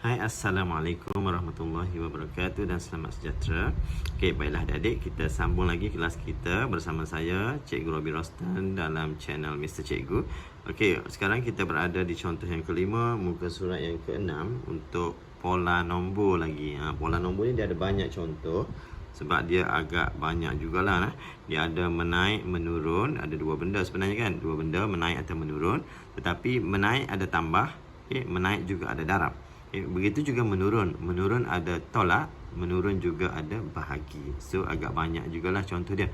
Hai, Assalamualaikum warahmatullahi wabarakatuh dan selamat sejahtera. Okey, baiklah adik-adik, kita sambung lagi kelas kita bersama saya Cikgu Robi Rostan dalam channel Mr. Cikgu. Okey, sekarang kita berada di contoh yang kelima, muka surat yang keenam untuk pola nombor lagi. Pola nombor ni dia ada banyak contoh sebab dia agak banyak jugalah. Dia ada menaik, menurun, ada dua benda sebenarnya kan. Dua benda, menaik atau menurun. Tetapi menaik ada tambah, menaik juga ada darab. Begitu juga menurun. Menurun ada tolak, menurun juga ada bahagi. So agak banyak jugalah contoh dia.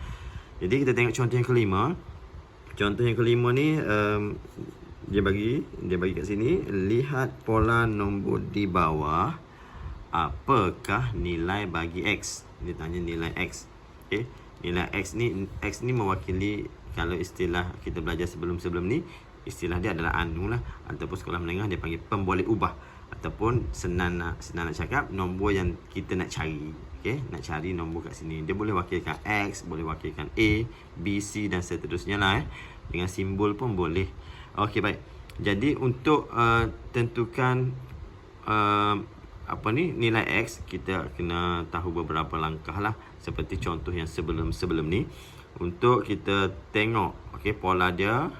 Jadi kita tengok contoh yang kelima. Contoh yang kelima ni dia bagi kat sini, lihat pola nombor di bawah. Apakah nilai bagi X? Dia tanya nilai X. Okey, nilai X ni mewakili, kalau istilah kita belajar sebelum-sebelum ni, istilah dia adalah anu lah, ataupun sekolah menengah dia panggil pemboleh ubah, ataupun senang nak cakap nombor yang kita nak cari. Okey, nak cari nombor kat sini. Dia boleh wakilkan X, boleh wakilkan A, B, C dan seterusnya lah. Dengan simbol pun boleh. Okey, baik. Jadi untuk tentukan nilai X, kita kena tahu beberapa langkah lah, seperti contoh yang sebelum ni. Untuk kita tengok pola dia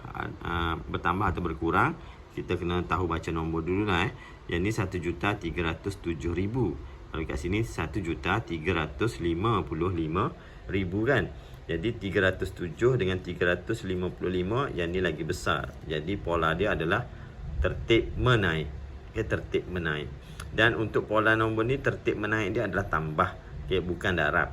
bertambah atau berkurang, kita kena tahu baca nombor dulu lah. Yang ni 1,307,000. Kalau kat sini 1,355,000 kan. Jadi 307 dengan 355, yang ni lagi besar. Jadi pola dia adalah tertib menaik. Tertib menaik. Dan untuk pola nombor ni, tertib menaik dia adalah tambah, bukan darab.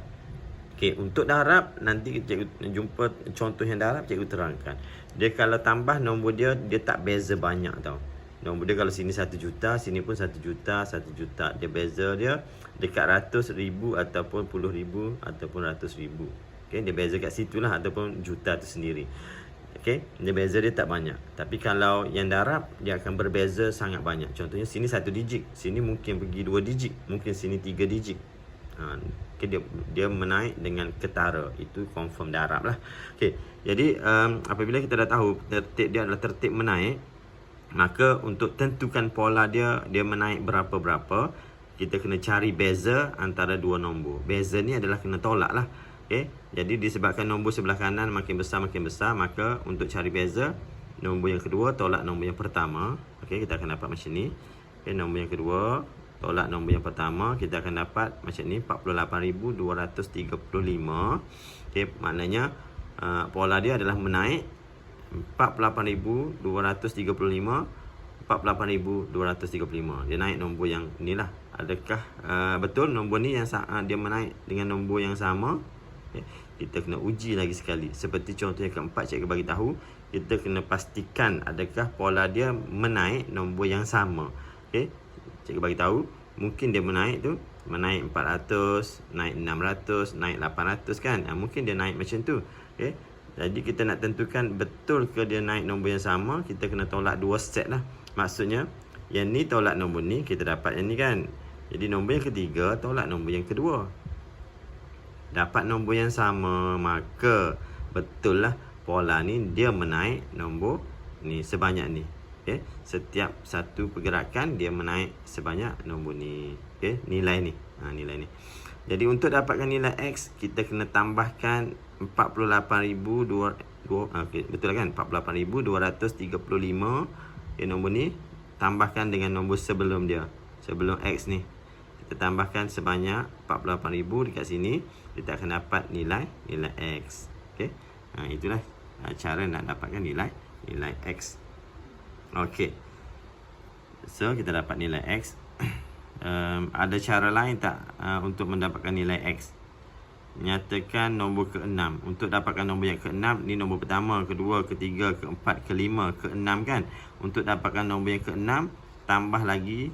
Untuk darab nanti cikgu jumpa contoh yang darab, cikgu terangkan. Dia kalau tambah nombor dia tak beza banyak tau. Nombor dia kalau sini 1 juta, sini pun 1 juta, 1 juta. Dia beza dia dekat ratus ribu ataupun puluh ribu ataupun ratus ribu. Dia beza kat situ lah, ataupun juta tu sendiri. Dia beza dia tak banyak. Tapi kalau yang darab, dia akan berbeza sangat banyak. Contohnya sini 1 digit, sini mungkin pergi 2 digit, mungkin sini 3 digit. Dia menaik dengan ketara. Itu confirm darab lah. Jadi apabila kita dah tahu tertib dia adalah tertib menaik, maka untuk tentukan pola dia menaik berapa-berapa, kita kena cari beza antara dua nombor. Beza ni adalah kena tolak lah. Jadi disebabkan nombor sebelah kanan makin besar, maka untuk cari beza, nombor yang kedua tolak nombor yang pertama. Kita akan dapat macam ni. Nombor yang kedua tolak nombor yang pertama, kita akan dapat macam ni, 48,235. Maknanya pola dia adalah menaik 48,235, 48,235. Dia naik nombor yang inilah. Adakah betul nombor ni yang dia menaik dengan nombor yang sama? Kita kena uji lagi sekali. Seperti contoh yang keempat, cikgu bagi tahu, kita kena pastikan adakah pola dia menaik nombor yang sama. Cikgu bagi tahu, mungkin dia menaik 400, naik 600, naik 800 kan. Mungkin dia naik macam tu. Jadi kita nak tentukan betul ke dia naik nombor yang sama, kita kena tolak 2 set lah. Maksudnya yang ni tolak nombor ni, kita dapat yang ni kan. Jadi nombor yang ketiga tolak nombor yang kedua, dapat nombor yang sama. Maka betul lah pola ni dia menaik nombor ni sebanyak ni. Setiap satu pergerakan dia menaik sebanyak nombor ni. Nilai ni. Nilai ni. Jadi untuk dapatkan nilai X, kita kena tambahkan 48,200. Betul kan? 48,235. Nombor ni tambahkan dengan nombor sebelum dia, sebelum X ni. Kita tambahkan sebanyak 48,000 dekat sini, kita akan dapat nilai X. Itulah cara nak dapatkan nilai X. So kita dapat nilai X. Ada cara lain tak untuk mendapatkan nilai X? Nyatakan nombor ke-6. Untuk dapatkan nombor yang ke-6, ni nombor pertama, kedua, ketiga, keempat, kelima, ke-6 kan. Untuk dapatkan nombor yang ke-6, tambah lagi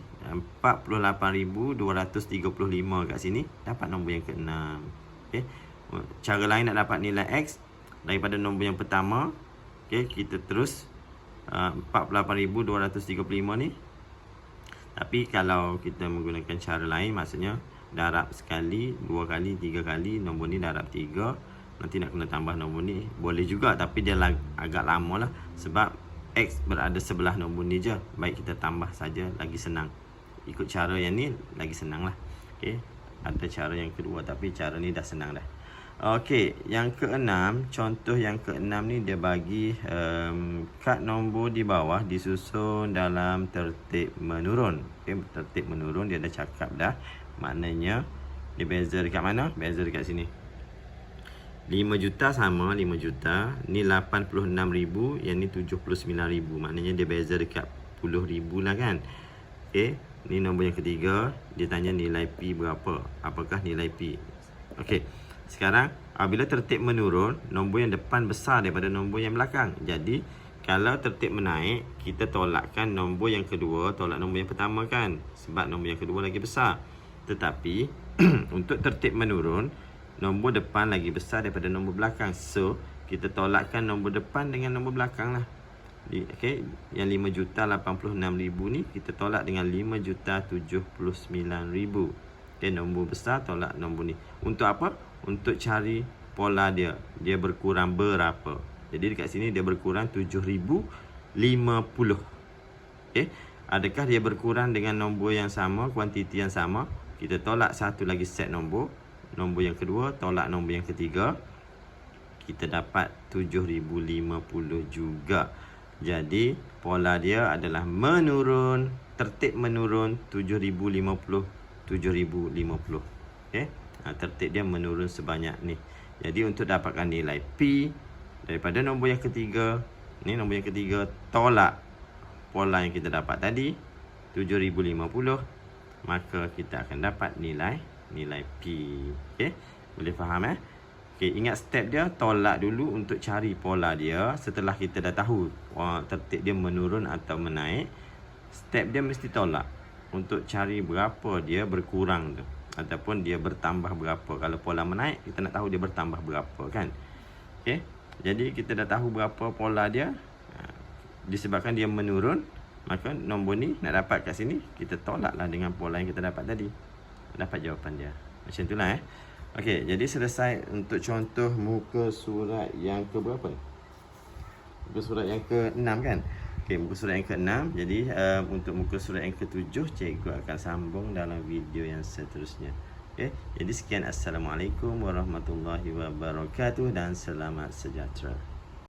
48,235 kat sini, dapat nombor yang ke-6. Cara lain nak dapat nilai X daripada nombor yang pertama, kita terus 48,235 ni. Tapi kalau kita menggunakan cara lain, maksudnya darab sekali, 2 kali, 3 kali, nombor ni darab 3, nanti nak kena tambah nombor ni, boleh juga, tapi dia agak lama lah, sebab X berada sebelah nombor ni je. Baik kita tambah saja, lagi senang. ikut cara yang ni lagi senang lah. Okey, ada cara yang kedua tapi cara ni dah senang dah. Okey, yang keenam, contoh yang keenam ni dia bagi kad nombor di bawah disusun dalam tertib menurun. Okey, tertib menurun dia dah cakap dah. Maknanya dia beza dekat mana? Beza dekat sini. 5 juta sama 5 juta. Ni 86,000, yang ni 79,000. Maknanya dia beza dekat 10,000 lah kan. Okey, ni nombor yang ketiga. Dia tanya nilai P berapa? Apakah nilai P? Okey, sekarang apabila tertib menurun, nombor yang depan besar daripada nombor yang belakang. Jadi kalau tertib menaik, kita tolakkan nombor yang kedua, tolak nombor yang pertama kan. Sebab nombor yang kedua lagi besar. Tetapi untuk tertib menurun, nombor depan lagi besar daripada nombor belakang. So kita tolakkan nombor depan dengan nombor belakang lah. Okay, yang 5,86,000 ni kita tolak dengan 5,79,000. Okay, nombor besar tolak nombor ni. Untuk apa? Untuk cari pola dia. Dia berkurang berapa? Jadi dekat sini dia berkurang 7,050. Okay, adakah dia berkurang dengan nombor yang sama, kuantiti yang sama? Kita tolak satu lagi set nombor. Nombor yang kedua tolak nombor yang ketiga, kita dapat 7,050 juga. Jadi pola dia adalah menurun, tertib menurun 7,050, 7,050. Okey, tertib dia menurun sebanyak ni. Jadi untuk dapatkan nilai P daripada nombor yang ketiga, ni nombor yang ketiga, tolak pola yang kita dapat tadi 7,050, maka kita akan dapat nilai P. Okey, boleh faham Okey, ingat step dia, tolak dulu untuk cari pola dia. Setelah kita dah tahu tertib dia menurun atau menaik, step dia mesti tolak untuk cari berapa dia berkurang tu, ataupun dia bertambah berapa. Kalau pola menaik, kita nak tahu dia bertambah berapa kan. Okey, jadi kita dah tahu berapa pola dia. Disebabkan dia menurun, maka nombor ni nak dapat kat sini, kita tolaklah dengan pola yang kita dapat tadi. Dapat jawapan dia. Macam itulah Okey, jadi selesai untuk contoh muka surat yang ke berapa ni? Muka surat yang ke-6 kan? Okey, muka surat yang ke-6. Jadi untuk muka surat yang ke-7, cikgu akan sambung dalam video yang seterusnya. Okey, jadi sekian. Assalamualaikum warahmatullahi wabarakatuh dan selamat sejahtera.